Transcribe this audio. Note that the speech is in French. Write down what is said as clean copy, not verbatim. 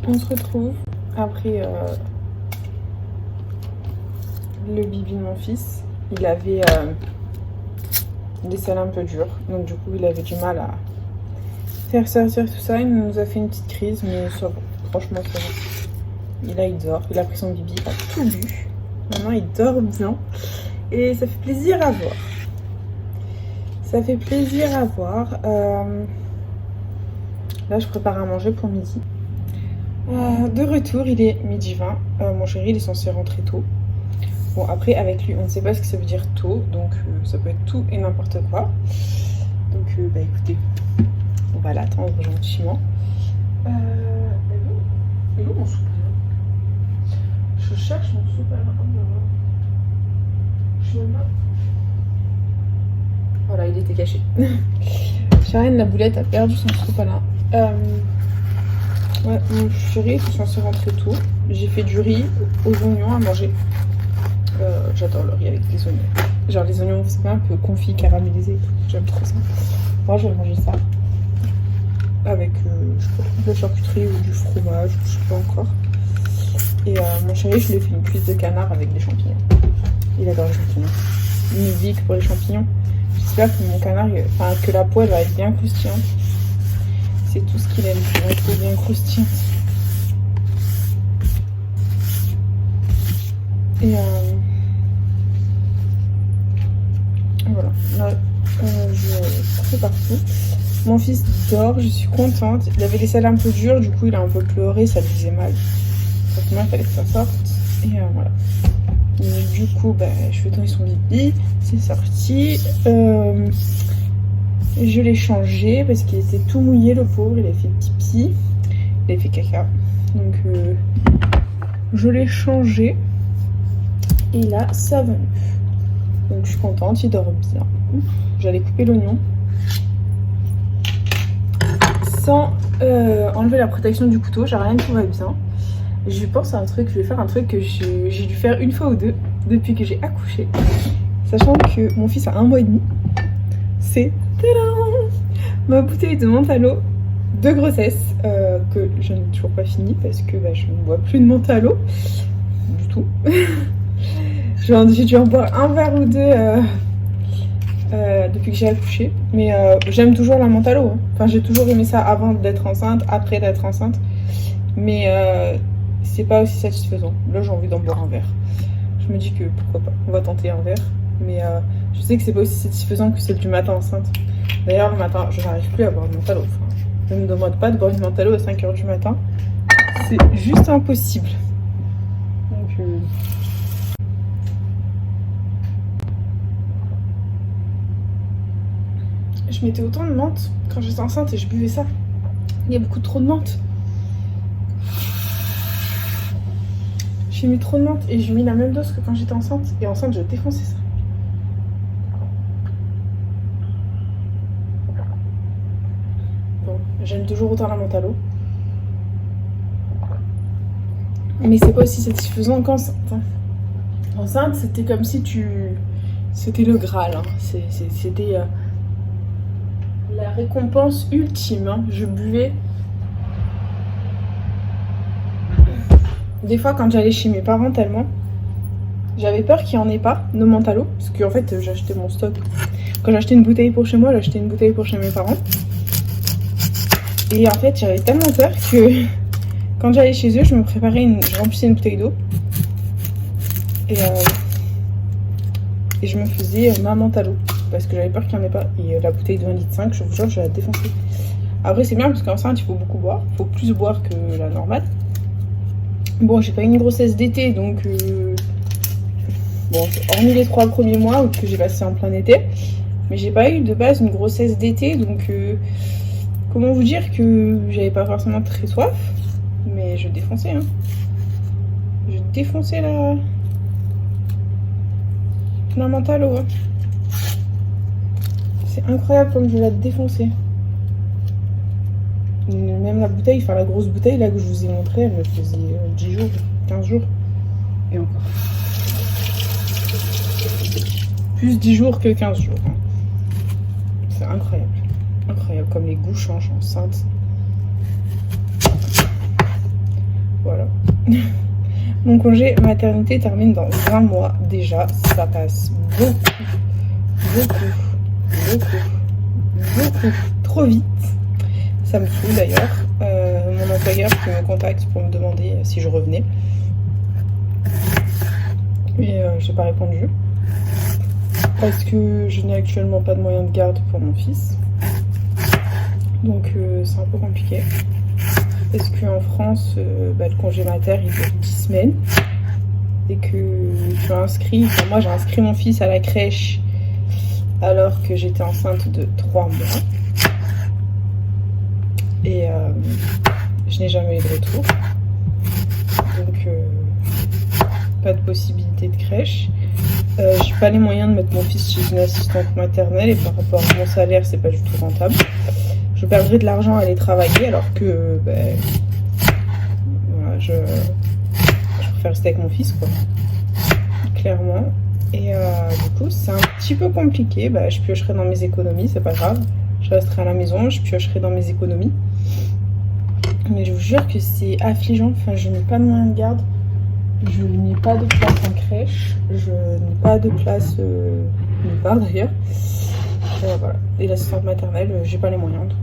On se retrouve après le bibi de mon fils. Il avait des selles un peu dures, donc du coup il avait du mal à faire sortir tout ça. Il nous a fait une petite crise, mais ça va. Franchement ça va. Et là il dort, il a pris son bibi, il a tout bu. Maintenant il dort bien et ça fait plaisir à voir. Ça fait plaisir à voir. Là je prépare à manger pour midi. De retour, il est 12h20. Mon chéri il est censé rentrer tôt. Bon après avec lui on ne sait pas ce que ça veut dire tôt, donc ça peut être tout et n'importe quoi. Donc bah écoutez, on va l'attendre gentiment. Elle est où mon soupir? Je cherche mon soupir. Je sais même pas. Voilà, il était caché. Charène la boulette a perdu son sopalin. Ouais, mon chéri est censé rentrer tôt. J'ai fait du riz aux oignons à manger. J'adore le riz avec des oignons. Genre les oignons, vous savez, un peu confits, caramélisés. J'aime trop ça. Moi, je vais manger ça. Avec, je sais pas, de la charcuterie ou du fromage, je sais pas encore. Et mon chéri, je lui ai fait une cuisse de canard avec des champignons. Il adore les champignons. Il me dit que pour les champignons, j'espère que mon canard, enfin que la peau, elle va être bien croustillante. C'est tout ce qu'il aime, la peau bien croustillante. Et voilà, là, je cours partout. Mon fils dort, je suis contente. Il avait les selles un peu dures, du coup il a un peu pleuré, ça lui faisait mal. Forcément il fallait que ça sorte. Et voilà. Et du coup, bah, je vais donner son bibi, c'est sorti. Je l'ai changé parce qu'il était tout mouillé, le pauvre, il a fait pipi, il a fait caca. Donc je l'ai changé. Et là, ça va mieux. Donc je suis contente, il dort bien. J'allais couper l'oignon sans enlever la protection du couteau. J'ai rien, tout va bien. Je pense à un truc, je vais faire un truc que j'ai dû faire une fois ou deux depuis que j'ai accouché. Sachant que mon fils a 1 mois et demi. C'est ma bouteille de menthe à l'eau de grossesse que je n'ai toujours pas fini parce que bah, je ne bois plus de menthe à l'eau du tout. J'ai dû en boire un verre ou deux depuis que j'ai accouché. Mais j'aime toujours la menthe à l'eau. Hein. Enfin, j'ai toujours aimé ça avant d'être enceinte, après d'être enceinte. Mais c'est pas aussi satisfaisant. Là, j'ai envie d'en boire un verre. Je me dis que pourquoi pas, on va tenter un verre. Mais je sais que c'est pas aussi satisfaisant que celle du matin enceinte. D'ailleurs, le matin, je n'arrive plus à boire une menthe à l'eau. Enfin, je ne me demande pas de boire une menthe à l'eau à 5h du matin. C'est juste impossible. Donc... je mettais autant de menthe quand j'étais enceinte et je buvais ça. Il y a beaucoup trop de menthe. J'ai mis trop de menthe et j'ai mis la même dose que quand j'étais enceinte. Et enceinte, je défonçais ça. Bon, j'aime toujours autant la menthe à l'eau. Mais c'est pas aussi satisfaisant qu'enceinte. Enceinte, c'était comme si c'était le Graal. Hein. C'était... la récompense ultime, hein. Je buvais. Des fois, quand j'allais chez mes parents, tellement j'avais peur qu'il n'y en ait pas de menthe à l'eau, parce qu'en fait, j'achetais mon stock. Quand j'achetais une bouteille pour chez moi, j'achetais une bouteille pour chez mes parents. Et en fait, j'avais tellement peur que quand j'allais chez eux, je remplissais une bouteille d'eau. Et je me faisais ma menthe à l'eau. Parce que j'avais peur qu'il n'y en ait pas. Et la bouteille de 1,5 litre, je vous jure, je la défoncée. Après, c'est bien parce qu'enceinte, il faut beaucoup boire. Il faut plus boire que la normale. Bon, j'ai pas eu une grossesse d'été, donc... bon, hormis les 3 premiers mois que j'ai passé en plein été. Mais j'ai pas eu de base une grossesse d'été, donc... comment vous dire que j'avais pas forcément très soif. Mais je défonçais, hein. Je défonçais la menthe à l'eau, hein. C'est incroyable comme je l'ai défoncé. Même la bouteille, enfin la grosse bouteille là que je vous ai montré, elle me faisait 10 jours, 15 jours. Et encore. Plus 10 jours que 15 jours. Hein. C'est incroyable. Incroyable comme les goûts changent enceinte. Mon congé maternité termine dans 20 mois déjà. Ça passe beaucoup trop vite. Ça me saoule d'ailleurs. Mon employeur qui me contacte pour me demander si je revenais. Et j'ai pas répondu. Parce que je n'ai actuellement pas de moyen de garde pour mon fils. Donc c'est un peu compliqué. Parce qu'en France, le congé mater il dure 10 semaines. Et que tu as inscrit, enfin, moi j'ai inscrit mon fils à la crèche alors que j'étais enceinte de 3 mois. Et je n'ai jamais eu de retour. Donc pas de possibilité de crèche. J'ai pas les moyens de mettre mon fils chez une assistante maternelle et par rapport à mon salaire, c'est pas du tout rentable. Je perdrais de l'argent à aller travailler alors que voilà, je préfère rester avec mon fils quoi. Clairement. Et du coup c'est un petit peu compliqué. Je piocherai dans mes économies, c'est pas grave. Je resterai à la maison, je piocherai dans mes économies. Mais je vous jure que c'est affligeant. Enfin, je n'ai pas de moyen de garde. Je n'ai pas de place en crèche. Je n'ai pas de place nulle part d'ailleurs. Voilà. Et l'assistante maternelle, j'ai pas les moyens. Donc